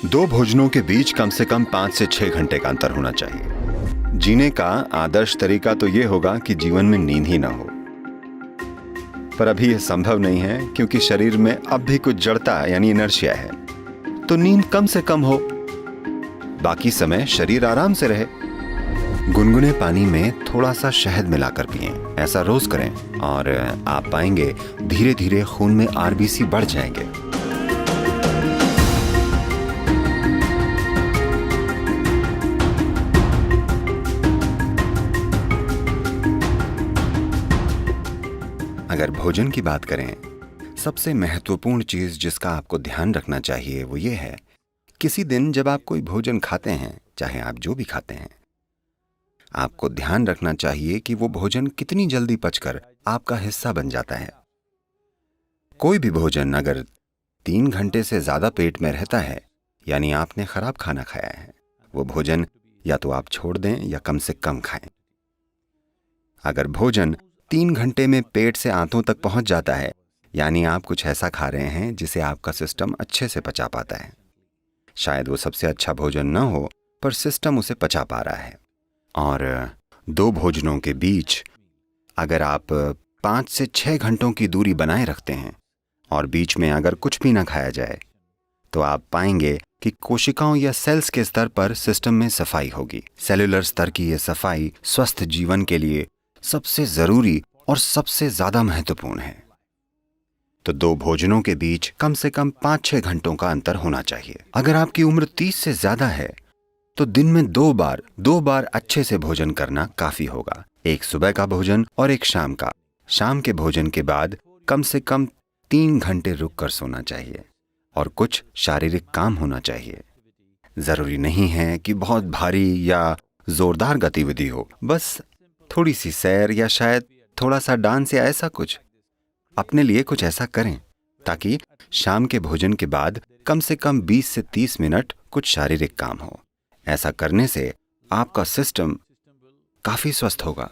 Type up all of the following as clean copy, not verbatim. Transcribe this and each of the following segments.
दो भोजनों के बीच कम से कम 5 से 6 घंटे का अंतर होना चाहिए। जीने का आदर्श तरीका तो ये होगा कि जीवन में नींद ही ना हो, पर अभी यह संभव नहीं है क्योंकि शरीर में अब भी कुछ जड़ता यानी इनर्शिया है। तो नींद कम से कम हो, बाकी समय शरीर आराम से रहे। गुनगुने पानी में थोड़ा सा शहद मिलाकर पिएं। ऐसा रोज करें और आप पाएंगे धीरे धीरे खून में आरबीसी बढ़ जाएंगे। अगर भोजन की बात करें, सबसे महत्वपूर्ण चीज जिसका आपको ध्यान रखना चाहिए वो ये है, किसी दिन जब आप कोई भोजन खाते हैं, चाहे आप जो भी खाते हैं, आपको ध्यान रखना चाहिए कि वो भोजन कितनी जल्दी पचकर आपका हिस्सा बन जाता है। कोई भी भोजन अगर 3 घंटे से ज्यादा पेट में रहता है, यानी आपने खराब खाना खाया है। वो भोजन या तो आप छोड़ दें या कम से कम खाएं। अगर भोजन 3 घंटे में पेट से आंतों तक पहुंच जाता है, यानी आप कुछ ऐसा खा रहे हैं जिसे आपका सिस्टम अच्छे से पचा पाता है। शायद वो सबसे अच्छा भोजन न हो, पर सिस्टम उसे पचा पा रहा है। और दो भोजनों के बीच अगर आप 5 से 6 घंटों की दूरी बनाए रखते हैं और बीच में अगर कुछ भी ना खाया जाए, तो आप पाएंगे कि कोशिकाओं या सेल्स के स्तर पर सिस्टम में सफाई होगी। सेलुलर स्तर की यह सफाई स्वस्थ जीवन के लिए सबसे जरूरी और सबसे ज्यादा महत्वपूर्ण है। तो दो भोजनों के बीच कम से कम 5-6 घंटों का अंतर होना चाहिए। अगर आपकी उम्र 30 से ज्यादा है तो दिन में दो बार अच्छे से भोजन करना काफी होगा। एक सुबह का भोजन और एक शाम का। शाम के भोजन के बाद कम से कम 3 घंटे रुक कर सोना चाहिए और कुछ शारीरिक काम होना चाहिए। जरूरी नहीं है कि बहुत भारी या जोरदार गतिविधि हो, बस थोड़ी सी सैर या शायद थोड़ा सा डांस या ऐसा कुछ। अपने लिए कुछ ऐसा करें ताकि शाम के भोजन के बाद कम से कम 20 से 30 मिनट कुछ शारीरिक काम हो। ऐसा करने से आपका सिस्टम काफी स्वस्थ होगा।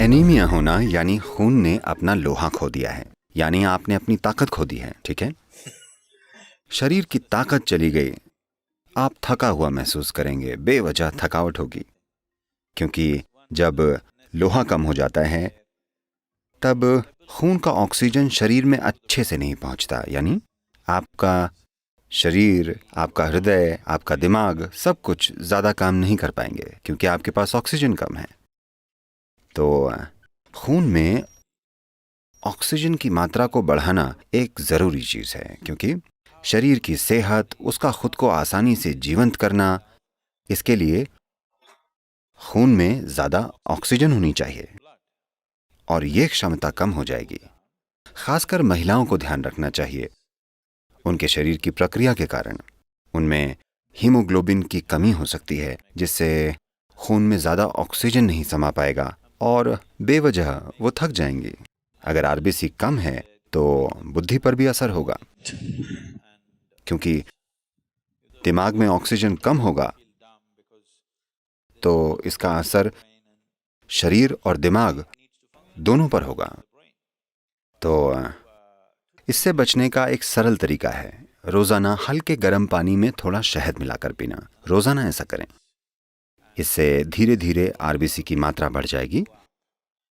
एनीमिया होना यानी खून ने अपना लोहा खो दिया है, यानी आपने अपनी ताकत खो दी है। ठीक है, शरीर की ताकत चली गई, आप थका हुआ महसूस करेंगे, बेवजह थकावट होगी। क्योंकि जब लोहा कम हो जाता है तब खून का ऑक्सीजन शरीर में अच्छे से नहीं पहुंचता, यानी आपका शरीर, आपका हृदय, आपका दिमाग सब कुछ ज्यादा काम नहीं कर पाएंगे क्योंकि आपके पास ऑक्सीजन कम है। तो खून में ऑक्सीजन की मात्रा को बढ़ाना एक जरूरी चीज है, क्योंकि शरीर की सेहत, उसका खुद को आसानी से जीवंत करना, इसके लिए खून में ज्यादा ऑक्सीजन होनी चाहिए और यह क्षमता कम हो जाएगी। खासकर महिलाओं को ध्यान रखना चाहिए। उनके शरीर की प्रक्रिया के कारण उनमें हीमोग्लोबिन की कमी हो सकती है, जिससे खून में ज्यादा ऑक्सीजन नहीं समा पाएगा और बेवजह वो थक जाएंगी। अगर आरबीसी कम है तो बुद्धि पर भी असर होगा, क्योंकि दिमाग में ऑक्सीजन कम होगा तो इसका असर शरीर और दिमाग दोनों पर होगा। तो इससे बचने का एक सरल तरीका है, रोजाना हल्के गर्म पानी में थोड़ा शहद मिलाकर पीना। रोजाना ऐसा करें। इससे धीरे धीरे आरबीसी की मात्रा बढ़ जाएगी।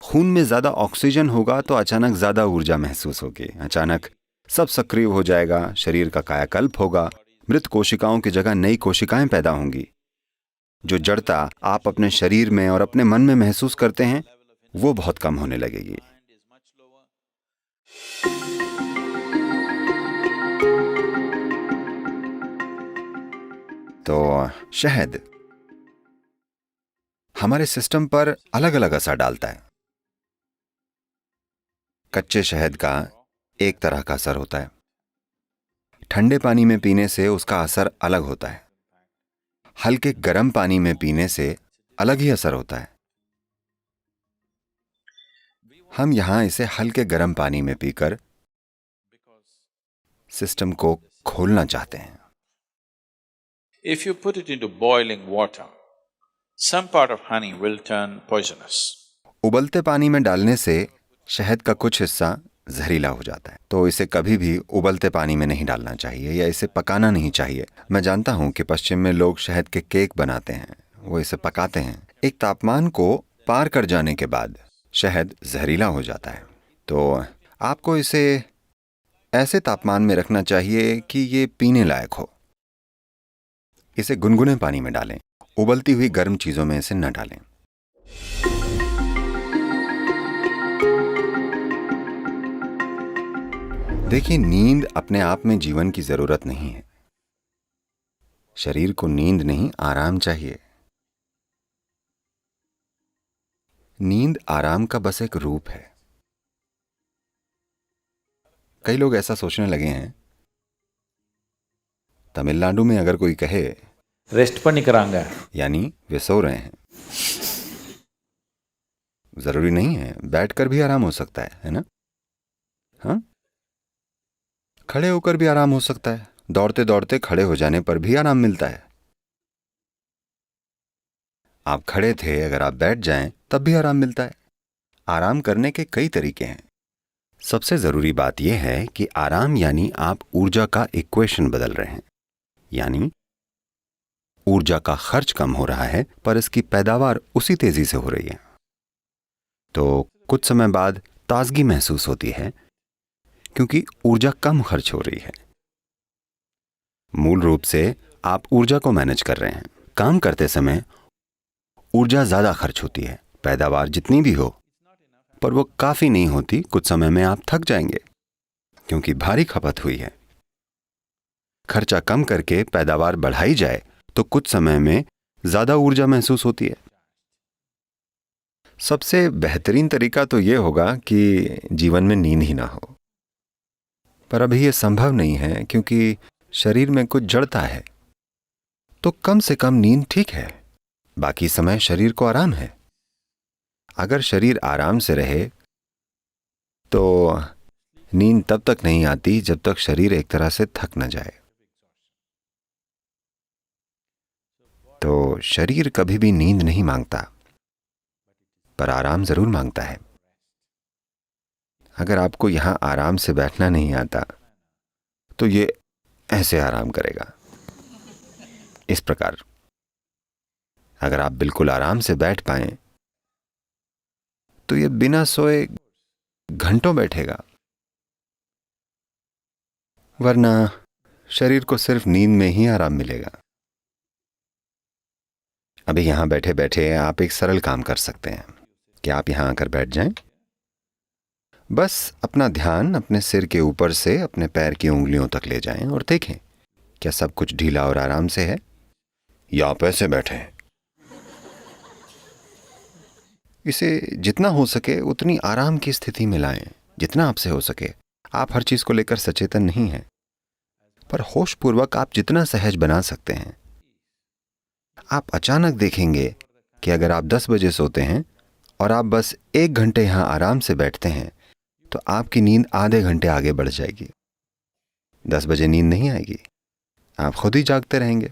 खून में ज्यादा ऑक्सीजन होगा तो अचानक ज्यादा ऊर्जा महसूस होगी, अचानक सब सक्रिय हो जाएगा, शरीर का कायाकल्प होगा, मृत कोशिकाओं की जगह नई कोशिकाएं पैदा होंगी। जो जड़ता आप अपने शरीर में और अपने मन में महसूस करते हैं वो बहुत कम होने लगेगी। तो शहद हमारे सिस्टम पर अलग अलग असर डालता है। कच्चे शहद का एक तरह का असर होता है, ठंडे पानी में पीने से उसका असर अलग होता है, हल्के गर्म पानी में पीने से अलग ही असर होता है। हम यहां इसे हल्के गर्म पानी में पीकर सिस्टम को खोलना चाहते हैं। If you put it into boiling water, some part of honey will turn poisonous. उबलते पानी में डालने से शहद का कुछ हिस्सा जहरीला हो जाता है। तो इसे कभी भी उबलते पानी में नहीं डालना चाहिए या इसे पकाना नहीं चाहिए। मैं जानता हूँ कि पश्चिम में लोग शहद के केक बनाते हैं, वो इसे पकाते हैं। एक तापमान को पार कर जाने के बाद शहद जहरीला हो जाता है। तो आपको इसे ऐसे तापमान में रखना चाहिए कि ये पीने लायक हो। इसे गुनगुने पानी में डालें, उबलती हुई गर्म चीज़ों में इसे न डालें। देखिए, नींद अपने आप में जीवन की जरूरत नहीं है। शरीर को नींद नहीं, आराम चाहिए। नींद आराम का बस एक रूप है। कई लोग ऐसा सोचने लगे हैं, तमिलनाडु में अगर कोई कहे ரெஸ்ட் பண்ணிக்கிறாங்க, यानी वे सो रहे हैं। जरूरी नहीं है, बैठकर भी आराम हो सकता है ना? हाँ, खड़े होकर भी आराम हो सकता है। दौड़ते दौड़ते खड़े हो जाने पर भी आराम मिलता है। आप खड़े थे, अगर आप बैठ जाएं तब भी आराम मिलता है। आराम करने के कई तरीके हैं। सबसे जरूरी बात यह है कि आराम यानी आप ऊर्जा का इक्वेशन बदल रहे हैं, यानी ऊर्जा का खर्च कम हो रहा है पर इसकी पैदावार उसी तेजी से हो रही है। तो कुछ समय बाद ताजगी महसूस होती है क्योंकि ऊर्जा कम खर्च हो रही है। मूल रूप से आप ऊर्जा को मैनेज कर रहे हैं। काम करते समय ऊर्जा ज्यादा खर्च होती है, पैदावार जितनी भी हो, पर वो काफी नहीं होती। कुछ समय में आप थक जाएंगे क्योंकि भारी खपत हुई है। खर्चा कम करके पैदावार बढ़ाई जाए तो कुछ समय में ज्यादा ऊर्जा महसूस होती है। सबसे बेहतरीन तरीका तो यह होगा कि जीवन में नींद ही ना हो, पर अभी यह संभव नहीं है क्योंकि शरीर में कुछ जड़ता है। तो कम से कम नींद ठीक है, बाकी समय शरीर को आराम है। अगर शरीर आराम से रहे तो नींद तब तक नहीं आती जब तक शरीर एक तरह से थक न जाए। तो शरीर कभी भी नींद नहीं मांगता, पर आराम जरूर मांगता है। अगर आपको यहां आराम से बैठना नहीं आता तो ये ऐसे आराम करेगा, इस प्रकार। अगर आप बिल्कुल आराम से बैठ पाएं तो ये बिना सोए घंटों बैठेगा, वरना शरीर को सिर्फ नींद में ही आराम मिलेगा। अभी यहां बैठे बैठे आप एक सरल काम कर सकते हैं कि आप यहां आकर बैठ जाएं। बस अपना ध्यान अपने सिर के ऊपर से अपने पैर की उंगलियों तक ले जाएं और देखें क्या सब कुछ ढीला और आराम से है, या आप ऐसे बैठे हैं। इसे जितना हो सके उतनी आराम की स्थिति में लाएं, जितना आपसे हो सके। आप हर चीज को लेकर सचेतन नहीं हैं, पर होशपूर्वक आप जितना सहज बना सकते हैं। आप अचानक देखेंगे कि अगर आप 10 बजे सोते हैं और आप बस 1 घंटे यहां आराम से बैठते हैं तो आपकी नींद आधे घंटे आगे बढ़ जाएगी। 10 बजे नींद नहीं आएगी, आप खुद ही जागते रहेंगे।